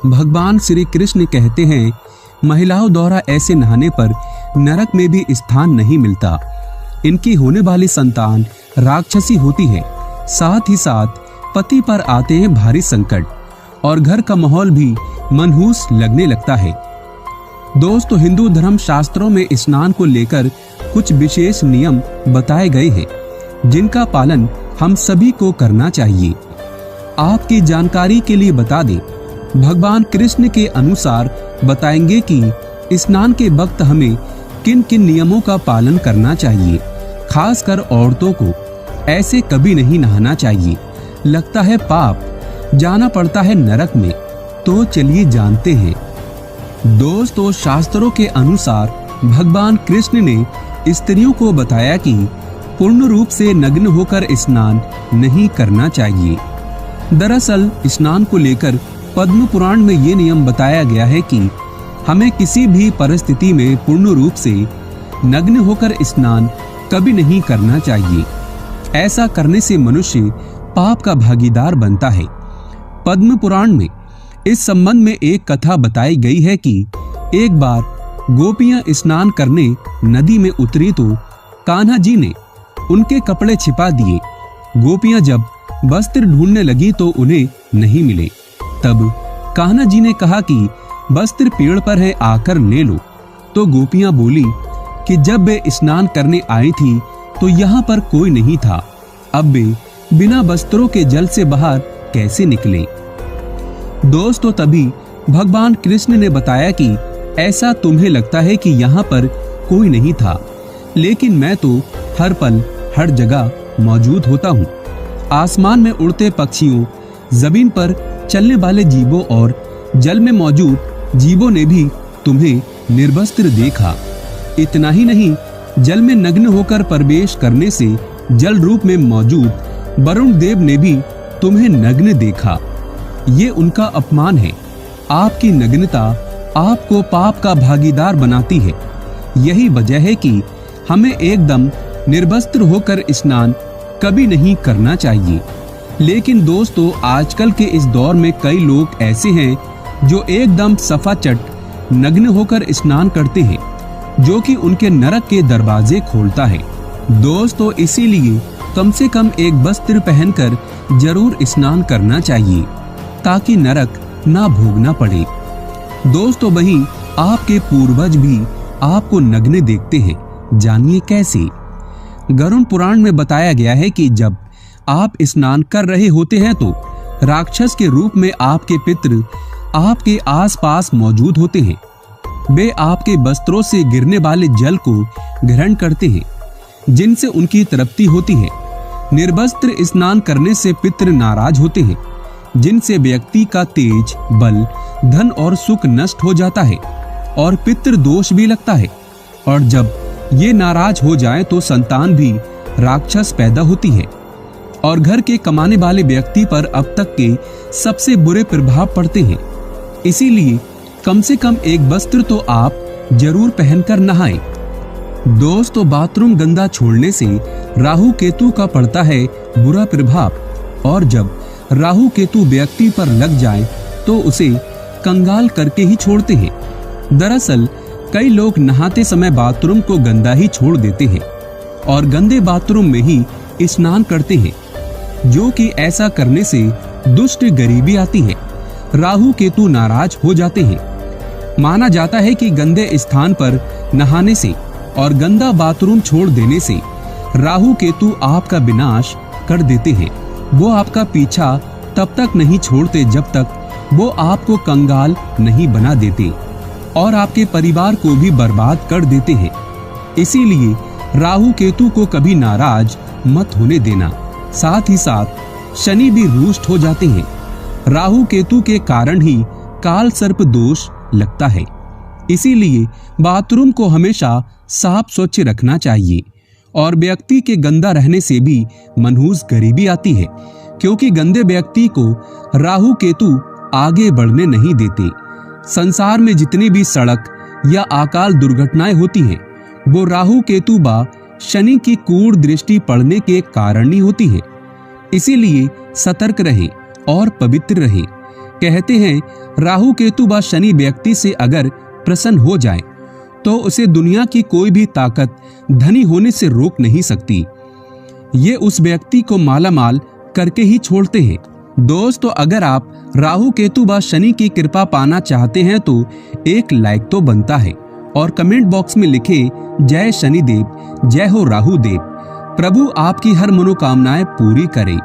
भगवान श्री कृष्ण कहते हैं, महिलाओं द्वारा ऐसे नहाने पर नरक में भी स्थान नहीं मिलता। इनकी होने वाली संतान राक्षसी होती है। साथ ही साथ पति पर आते हैं भारी संकट और घर का माहौल भी मनहूस लगने लगता है। दोस्तों, हिंदू धर्म शास्त्रों में स्नान को लेकर कुछ विशेष नियम बताए गए हैं, जिनका पालन हम सभी को करना चाहिए। आपकी जानकारी के लिए बता दें, भगवान कृष्ण के अनुसार बताएंगे कि स्नान के वक्त हमें किन किन नियमों का पालन करना चाहिए। खासकर औरतों को ऐसे कभी नहीं नहाना चाहिए, लगता है पाप, जाना पड़ता है नरक में। तो चलिए जानते हैं। दोस्तों, शास्त्रों के अनुसार भगवान कृष्ण ने स्त्रियों को बताया कि पूर्ण रूप से नग्न होकर स्नान नहीं करना चाहिए। दरअसल स्नान को लेकर पद्म पुराण में ये नियम बताया गया है कि हमें किसी भी परिस्थिति में पूर्ण रूप से नग्न होकर स्नान कभी नहीं करना चाहिए। ऐसा करने से मनुष्य पाप का भागीदार बनता है। पद्म पुराण में इस संबंध में एक कथा बताई गई है कि एक बार गोपियां स्नान करने नदी में उतरी तो कान्हा जी ने उनके कपड़े छिपा दिए। गोपियां जब वस्त्र ढूंढने लगी तो उन्हें नहीं मिले। तब कान्हा जी ने कहा कि वस्त्र पेड़ पर है, आकर ले लो। तो गोपियां बोली कि जब वे स्नान करने आई थी तो यहाँ पर कोई नहीं था, अब वे बिना वस्त्रों के जल से बाहर कैसे निकले। दोस्तों, तभी भगवान कृष्ण ने बताया कि ऐसा तुम्हें लगता है कि यहाँ पर कोई नहीं था, लेकिन मैं तो हर पल हर जगह मौजूद होता हूँ। आसमान में उड़ते पक्षियों, जमीन पर चलने वाले जीवों और जल में मौजूद जीवों ने भी तुम्हें निर्वस्त्र देखा। इतना ही नहीं, जल में नग्न होकर प्रवेश करने से जल रूप में मौजूद वरुण देव ने भी तुम्हें नग्न देखा। ये उनका अपमान है। आपकी नग्नता आपको पाप का भागीदार बनाती है। यही वजह है कि हमें एकदम निर्वस्त्र होकर स्नान कभी नहीं करना चाहिए। लेकिन दोस्तों, आजकल के इस दौर में कई लोग ऐसे हैं जो एकदम सफाचट नग्न होकर स्नान करते हैं, जो कि उनके नरक के दरवाजे खोलता है। दोस्तों, इसीलिए कम से कम एक वस्त्र पहनकर जरूर स्नान करना चाहिए, ताकि नरक ना भोगना पड़े। दोस्तों, वहीं आपके पूर्वज भी आपको नग्न देखते हैं। जानिए कैसे। गरुड़ पुराण में बताया गया है कि जब आप स्नान कर रहे होते हैं तो राक्षस के रूप में आपके पितृ आपके आसपास मौजूद होते हैं। वे आपके वस्त्रों से गिरने वाले जल को ग्रहण करते हैं, जिनसे उनकी तृप्ति होती है। निर्वस्त्र स्नान करने से पितृ नाराज होते हैं, जिनसे व्यक्ति का तेज, बल, धन और सुख नष्ट हो जाता है और पितृ दोष भी लगता है। और जब ये नाराज हो जाए तो संतान भी राक्षस पैदा होती है और घर के कमाने वाले व्यक्ति पर अब तक के सबसे बुरे प्रभाव पड़ते हैं। इसीलिए कम से कम एक वस्त्र तो आप जरूर पहनकर नहाएं। दोस्तों, बाथरूम गंदा छोड़ने से राहु केतु का पड़ता है बुरा प्रभाव और जब राहु केतु व्यक्ति पर लग जाए तो उसे कंगाल करके ही छोड़ते हैं। दरअसल कई लोग नहाते समय बाथरूम को गंदा ही छोड़ देते हैं और गंदे बाथरूम में ही स्नान करते हैं, जो कि ऐसा करने से दुष्ट गरीबी आती है। राहु केतु नाराज हो जाते हैं। माना जाता है कि गंदे स्थान पर नहाने से और गंदा बाथरूम छोड़ देने से राहु केतु आपका विनाश कर देते हैं। वो आपका पीछा तब तक नहीं छोड़ते जब तक वो आपको कंगाल नहीं बना देते और आपके परिवार को भी बर्बाद कर देते हैं। इसीलिए राहु केतु को कभी नाराज मत होने देना। साथ ही साथ शनि भी रुष्ट हो जाते हैं। राहु केतु के कारण ही काल सर्प दोष लगता है। इसीलिए बाथरूम को हमेशा साफ स्वच्छ रखना चाहिए और व्यक्ति के गंदा रहने से भी मनहूस गरीबी आती है, क्योंकि गंदे व्यक्ति को राहु केतु आगे बढ़ने नहीं देते। संसार में जितनी भी सड़क या अकाल दुर्घटनाएं होती हैं, वो राहु केतु व शनि की कूड़ दृष्टि पड़ने के कारण ही होती है। इसीलिए सतर्क रहें और पवित्र रहें। कहते हैं राहु केतु व शनि व्यक्ति से अगर प्रसन्न हो जाए तो उसे दुनिया की कोई भी ताकत धनी होने से रोक नहीं सकती। ये उस व्यक्ति को मालामाल करके ही छोड़ते हैं। दोस्तों, अगर आप राहु केतु व शनि की कृपा पाना चाहते हैं तो एक लाइक तो बनता है और कमेंट बॉक्स में लिखें जय शनिदेव, जय हो राहु देव। प्रभु आपकी हर मनोकामनाएं पूरी करे।